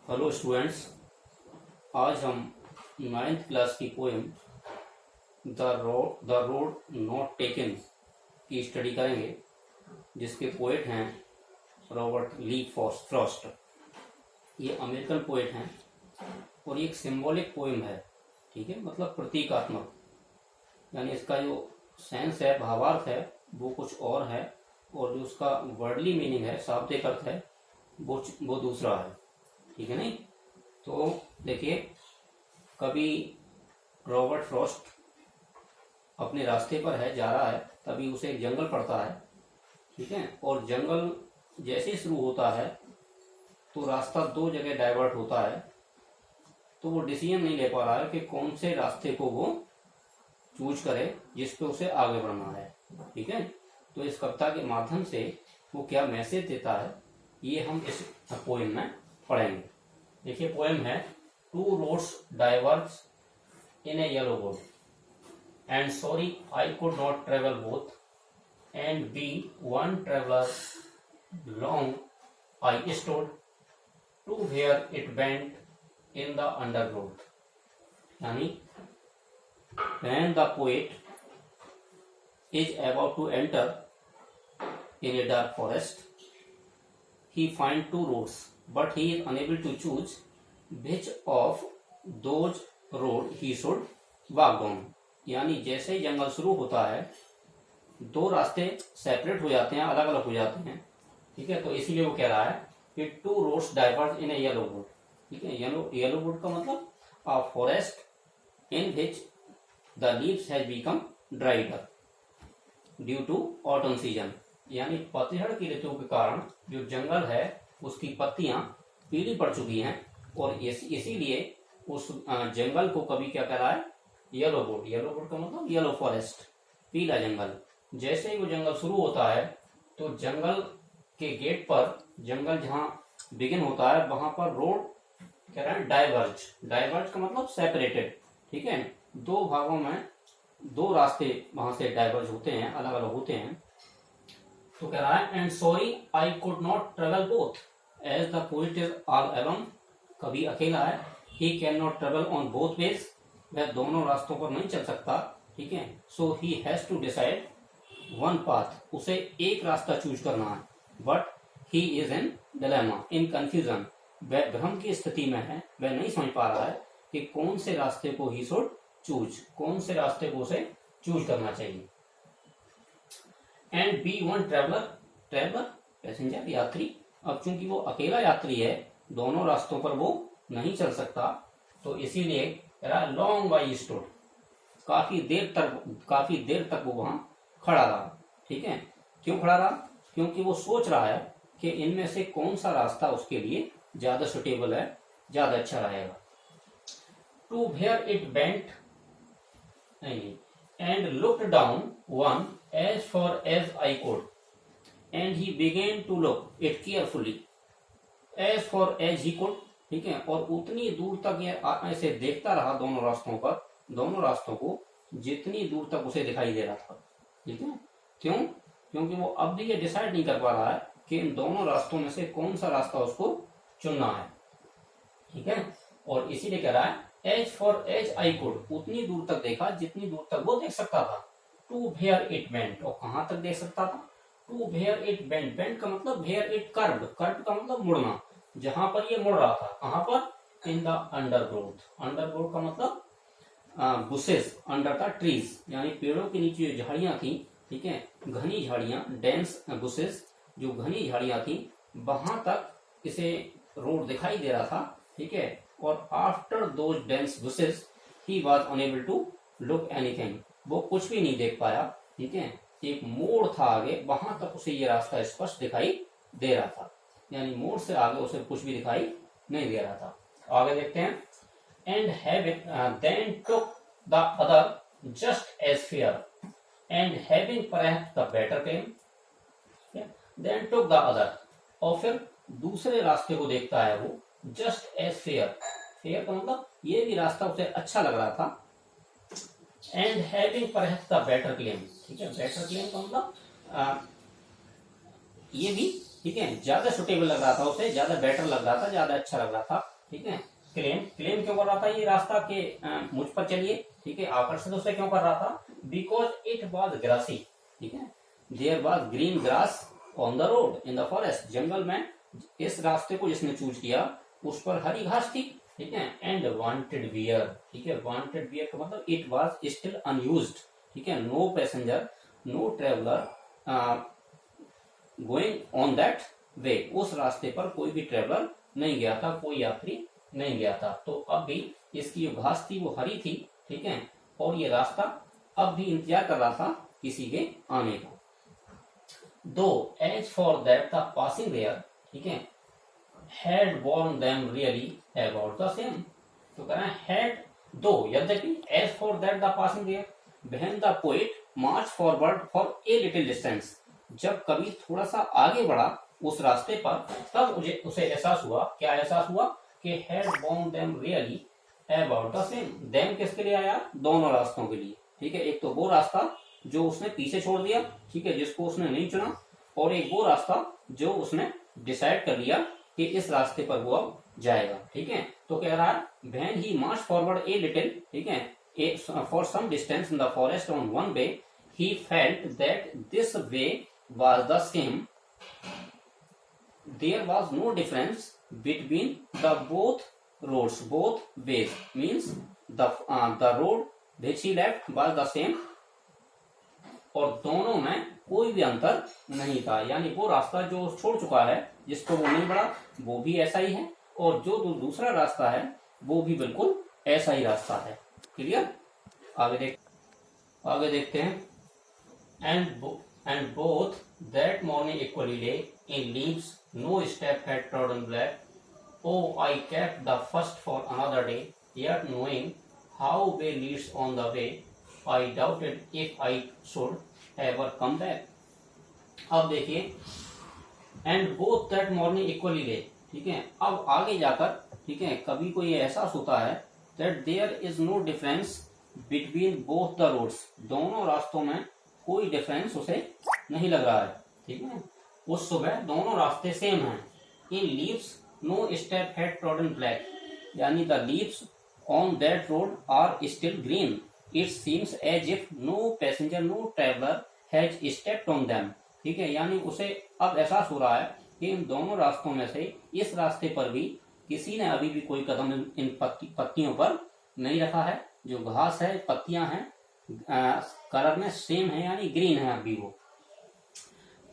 Hello students, आज हम ninth class की poem the road not taken की स्टडी करेंगे, जिसके पोएट हैं रॉबर्ट ली फ्रॉस्ट। ये अमेरिकन पोएट हैं और ये एक सिंबॉलिक पोएम है। ठीक है, मतलब प्रतीकात्मक, यानी इसका जो सेंस है, भावार्थ है, वो कुछ और है, और जो उसका वर्डली मीनिंग है, शाब्दिक अर्थ है, वो दूसरा है। ठीक है नहीं? तो देखिए, कभी रॉबर्ट फ्रॉस्ट अपने रास्ते पर है, जा रहा है, तभी उसे एक जंगल पड़ता है। ठीक है, और जंगल जैसे शुरू होता है तो रास्ता दो जगह डाइवर्ट होता है, तो वो डिसीजन नहीं ले पा रहा है कि कौन से रास्ते को वो चूज करे जिस पे उसे आगे बढ़ना है। ठीक है, तो इस कविता के माध्यम से वो क्या मैसेज देता है, ये हम इस पोएम में पढ़ेंगे। देखिए, पोएम है, two roads diverge in a yellow board and sorry I could not travel both and be one traveller long I stood to where it bent in the underground. यानी when the poet is about to enter in a dark forest, he finds two roads, but he is unable to choose which of those road he should walk down. यानी जैसे ही जंगल शुरू होता है, दो रास्ते separate हो जाते हैं, अलग अलग हो जाते हैं। ठीक है, तो इसीलिए वो कह रहा है कि two roads diverge in a yellow wood. ठीक है, येलो वुड का मतलब a forest in which the leaves has become dried up due to autumn season. यानी पतझड़ की ऋतु के कारण जो जंगल है उसकी पत्तियां पीली पड़ चुकी हैं, और इसीलिए उस जंगल को कभी क्या कह रहा है, येलो वुड। येलो वुड का मतलब येलो फॉरेस्ट, पीला जंगल। जैसे ही वो जंगल शुरू होता है तो जंगल के गेट पर, जंगल जहां बिगिन होता है, वहां पर रोड कह रहा है डाइवर्ज। डाइवर्ज का मतलब सेपरेटेड। ठीक है, दो भागों में दो रास्ते वहां से डाइवर्ज होते हैं, अलग अलग होते हैं। तो कह रहा है, and sorry I could not travel both as the poet is all alone. कभी अकेला है, he can not travel on both ways, वह दोनों रास्तों पर नहीं चल सकता। ठीक है, so he has to decide one path, उसे एक रास्ता चूज करना है। But he is in dilemma, in confusion, वह भ्रम की स्थिति में है, वह नहीं समझ पा रहा है कि कौन से रास्ते को ही शुड चूज, कौन से रास्ते को उसे चूज करना चाहिए। And be one traveller, traveller passenger, यात्री। अब चूंकि वो अकेला यात्री है, दोनों रास्तों पर वो नहीं चल सकता, तो इसीलिए लॉन्ग बाई स्टूड, काफी देर तक वो वहां खड़ा रहा। ठीक है, क्यों खड़ा रहा? क्योंकि वो सोच रहा है कि इनमें से कौन सा रास्ता उसके लिए ज्यादा सुटेबल है, ज्यादा अच्छा रहेगा। To where it bent and looked down one as far as I could, and he began to look it carefully as far as he could. ठीक है, और उतनी दूर तक ये ऐसे देखता रहा दोनों रास्तों पर, दोनों रास्तों को, जितनी दूर तक उसे दिखाई दे रहा था। ठीक है, क्यों? क्योंकि वो अब भी ये डिसाइड नहीं कर पा रहा है कि इन दोनों रास्तों में से कौन सा रास्ता उसको चुनना है। ठीक है, और इसीलिए कह रहा है as far as I could, उतनी दूर तक देखा जितनी दूर तक वो देख सकता था। टू वेयर इट बेंट, और कहां तक देख सकता था? To where it bent, bent का मतलब वेयर इट कर्व्ड, कर्व्ड का मतलब मुड़ना, जहां पर ये मुड़ रहा था। कहां पर? In the undergrowth. अंडरग्रोथ का मतलब बुशेस अंडर द ट्रीज, यानी पेड़ों के नीचे जो झाड़ियां थी, ठीक है, घनी झाड़ियां, डेंस बुशेस, जो घनी झाड़ियां थी, वहां तक इसे रोड दिखाई दे रहा था। ठीक है, और after those dense bushes he was unable to look anything, वो कुछ भी नहीं देख पाया। ठीक है, एक मोड़ था आगे, वहां तक उसे ये रास्ता स्पष्ट दिखाई दे रहा था, यानी मोड़ से आगे उसे कुछ भी दिखाई नहीं दे रहा था। आगे देखते हैं, and having then took the other just as fair and having perhaps the better claim, then took the other, और फिर दूसरे रास्ते को देखता है वो, जस्ट एज फेयर, फेयर का मतलब ये भी रास्ता उसे अच्छा लग रहा था। And having perhaps the better claim, ठीक है, बेटर क्लेम का मतलब ये भी, ठीक है, ज्यादा सुटेबल लग रहा था उसे, ज्यादा बेटर लग रहा था, ज्यादा अच्छा लग रहा था। ठीक है। क्लेम क्लेम क्यों कर रहा था ये रास्ता के मुझ पर चलिए, ठीक है, आकर्षित उसे क्यों कर रहा था, बिकॉज इट वॉज ग्रासी, ठीक है, there was green grass on the road in the forest, जंगल में इस रास्ते को जिसने चूज किया उस पर हरी घास थी, ठीक है, एंड वांटेड वियर, ठीक है, वांटेड वियर का मतलब इट वाज स्टिल अनयूज्ड, ठीक है, no passenger no traveller going on that way, उस रास्ते पर कोई भी ट्रेवलर नहीं गया था, कोई यात्री नहीं गया था। तो अब भी इसकी जो घास थी वो हरी थी, ठीक है, और ये रास्ता अब भी इंतजार कर रहा था किसी के आने का। Though as for that the passing there, ठीक है, had worn them really about the same, तो कह रहे हैं हैड दो, यद्यपि as for that the passing there when the poet march forward for a little distance, जब कभी थोड़ा सा आगे बढ़ा उस रास्ते पर, तब उसे एहसास हुआ, क्या एहसास हुआ कि had worn them really about the same, them किसके लिए आया, दोनों रास्तों के लिए, ठीक है, एक तो वो रास्ता जो उसने पीछे छोड़ दिया, ठीक है, जिसको उसने नहीं चुना, और एक वो रास्ता जो उसने डिसाइड कर लिया कि इस रास्ते पर वो अब जाएगा, ठीक है। तो कह रहा है when he march forward a little, ठीक है, for some distance in the forest on one way, he felt that this way was the same, there was no difference between the both roads, both ways means the road which he left was the same, और दोनों में कोई भी अंतर नहीं था, यानी वो रास्ता जो छोड़ चुका है जिसको वो नहीं बढ़ा वो भी ऐसा ही है, और जो दूसरा रास्ता है वो भी बिल्कुल ऐसा ही रास्ता है। क्लियर, आगे देखते हैं। And both that morning equally lay in leaves, no step had trodden black. Oh, I kept the first for another day, yet knowing how way leads on the way, I doubted if I should ever come back. अब देखिए, and both that morning equally lay, ठीक है, अब आगे जाकर, ठीक है, कभी को ये एहसास होता है that there is no difference between both the roads, दोनों रास्तों में कोई डिफरेंस उसे नहीं लग रहा है, ठीक है, उस सुबह दोनों रास्ते सेम हैं। In leaves no step had trodden black, यानी the leaves on that road are still green, it seems as if no passenger no traveler has stepped on them, ठीक है, यानी उसे अब एहसास हो रहा है कि इन दोनों रास्तों में से इस रास्ते पर भी किसी ने अभी भी कोई कदम इन पत्तियों पर नहीं रखा है, जो घास है पत्तियां हैं कलर में सेम है, यानी ग्रीन है अभी वो।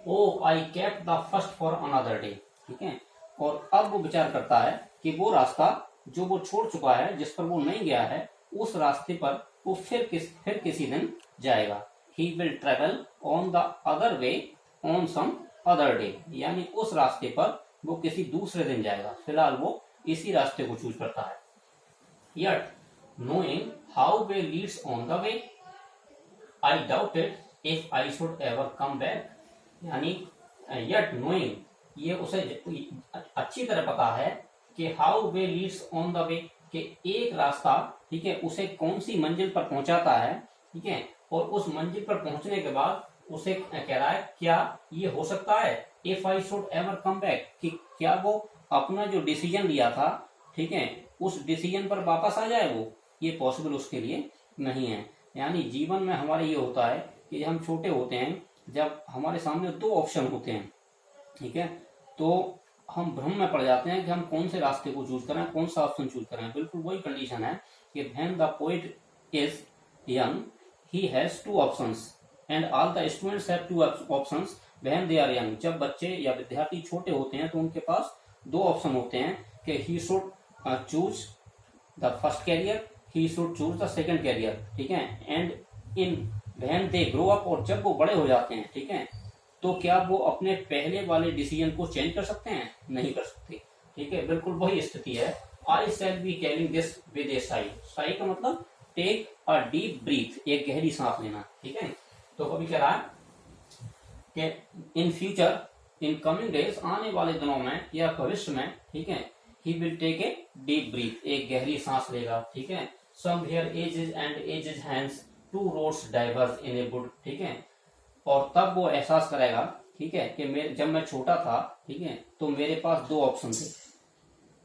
Oh I kept the first for another day, ठीक है, और अब वो विचार करता है कि वो रास्ता जो वो छोड़ चुका है जिस पर वो नहीं गया है उस रास्ते पर वो फिर किसी दिन जाएगा। He will travel on the other way on some other day, यानी उस रास्ते पर वो किसी दूसरे दिन जाएगा, फिलहाल वो इसी रास्ते को चूज करता है। Yet knowing how way Leeds on the way, I doubted if I should ever come back, यानी यट नोइंग, ये उसे अच्छी तरह पता है कि how way Leeds on the way, कि एक रास्ता, ठीक है, उसे कौन सी मंजिल पर पहुंचाता है, ठीक है, और उस मंजिल पर पहुंचने के बाद उसे कह रहा है क्या ये हो सकता है if I should ever come back, कि क्या वो अपना जो डिसीजन लिया था, ठीक है, उस डिसीजन पर वापस आ जाए, वो ये पॉसिबल उसके लिए नहीं है। यानी जीवन में हमारे ये होता है कि हम छोटे होते हैं, जब हमारे सामने दो ऑप्शन होते हैं, ठीक है, तो हम भ्रम में पड़ जाते हैं कि हम कौन से रास्ते को चूज करें, कौन सा ऑप्शन चूज करें। बिल्कुल वही कंडीशन है कि when the poet is young he has two options and all the students have two options when they are young, जब बच्चे या विद्यार्थी छोटे होते हैं तो उनके पास दो ऑप्शन होते हैं कि he should choose the first career, he should choose the second career, ठीक है, and in when they grow up, और जब वो बड़े हो जाते हैं, ठीक है, तो क्या वो अपने पहले वाले डिसीजन को चेंज कर सकते हैं, नहीं कर सकते, ठीक है, बिल्कुल वही स्थिति है। I shall be carrying this with a sigh, sigh का मतलब टेक अ डीप ब्रीथ, एक गहरी सांस लेना, ठीक है, तो कभी कह रहा है कि in future, in coming days, आने वाले दिनों में या भविष्य में, ठीक है, he will take a deep breath, एक गहरी सांस लेगा, ठीक है, somewhere ages and ages hence two roads diverged in a wood, ठीक है, और तब वो एहसास करेगा, ठीक है, कि जब मैं छोटा था, ठीक है, तो मेरे पास दो ऑप्शन थे,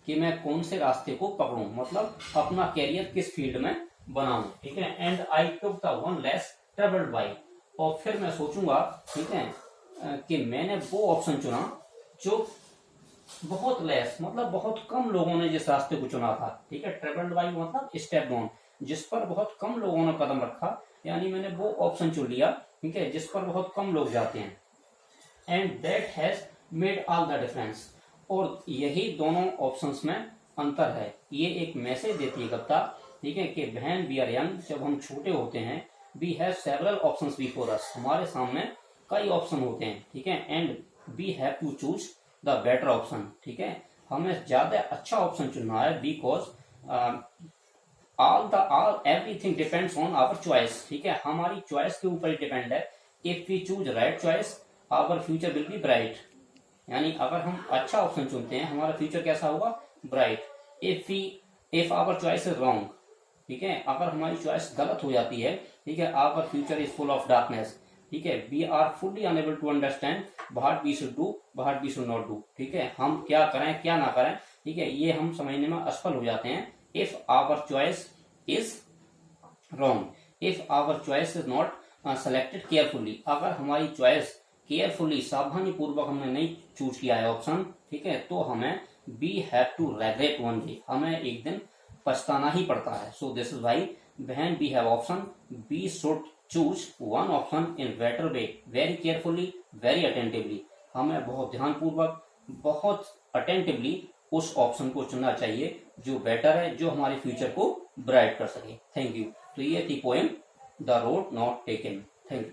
कि मैं कौन से रास्ते को पकड़ूं, मतलब अपना कैरियर किस फील्ड में बनाऊं, ठीक है। And I took the one less travelled by, और फिर मैं सोचूंगा, ठीक है, कि मैंने वो ऑप्शन चुना जो बहुत लेस, मतलब बहुत कम लोगों ने जिस रास्ते को चुना था, ठीक है। ट्रेवल्ड बाय मतलब स्टेप डाउन, जिस पर बहुत कम लोगों ने कदम रखा, यानी मैंने वो ऑप्शन चुन लिया, ठीक है, जिस पर बहुत कम लोग जाते हैं। And that has made all the difference, और यही दोनों ऑप्शंस में अंतर है। ये एक मैसेज देती है कविता, ठीक है, कि व्हेन वी आर यंग, जब हम छोटे होते हैं, we have several options before us, हमारे सामने कई ऑप्शन होते हैं, ठीक है। And we have to choose the better option, ठीक है, हमें ज्यादा अच्छा ऑप्शन चुनना है, because all everything depends on our choice, ठीक है, हमारी चॉइस के ऊपर ही डिपेंड है। If we choose right choice our future will be bright, यानी अगर हम अच्छा ऑप्शन चुनते हैं हमारा फ्यूचर कैसा होगा, bright. If our choice is wrong, ठीक है, अगर हमारी चॉइस गलत हो जाती है, ठीक है, our future is full of darkness, ठीक है, we are fully unable to understand what we should do what we should not do, ठीक है, हम क्या करें क्या ना करें, ठीक है, ये हम समझने में असफल हो जाते हैं। If our choice is wrong, if our choice is not selected carefully, अगर हमारी चॉइस केयरफुली सावधानी पूर्वक हमने नहीं चूज किया है ऑप्शन, ठीक है, तो हमें we have to regret one day, हमें एक दिन पछताना ही पड़ता है। So this is why when we have option we should choose one option in better way, very carefully, very attentively, हमें बहुत ध्यानपूर्वक, बहुत अटेंटिवली उस ऑप्शन को चुनना चाहिए जो बेटर है, जो हमारे फ्यूचर को ब्राइट कर सके। Thank you. तो ये थी poem the road not taken. Thank you.